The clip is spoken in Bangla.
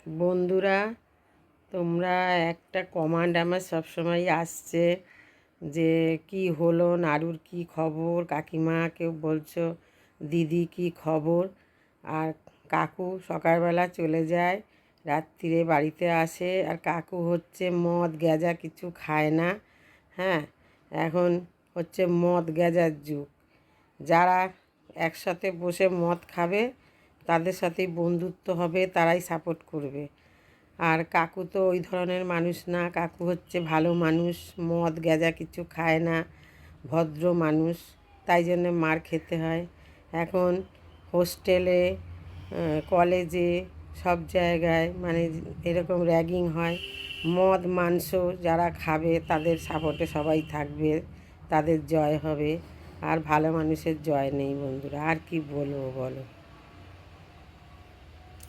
বন্ধুরা, তোমরা একটা কমান্ড আমার সবসময় আসছে যে কি হলো, নাড়ুর কি খবর, কাকিমা কেউ বলছো দিদি কি খবর। আর কাকু সকালবেলা চলে যায়, রাত্রিরে বাড়িতে আসে। আর কাকু হচ্ছে মদ গ্যাজা কিছু খায় না। হ্যাঁ, এখন হচ্ছে মদ গ্যাজার যুগ। যারা একসাথে বসে মদ খাবে তাদের সাথেই বন্ধুত্ব হবে, তারাই সাপোর্ট করবে। আর কাকু তো ওই ধরনের মানুষ না, কাকু হচ্ছে ভালো মানুষ, মদ গ্যাজা কিছু খায় না, ভদ্র মানুষ। তাই জন্যে মার খেতে হয়। এখন হোস্টেলে, কলেজে, সব জায়গায় মানে এরকম র্যাগিং হয়। মদ মাংস যারা খাবে তাদের সাপোর্টে সবাই থাকবে, তাদের জয় হবে। আর ভালো মানুষের জয় নেই বন্ধুরা। আর কি বলবো বলো।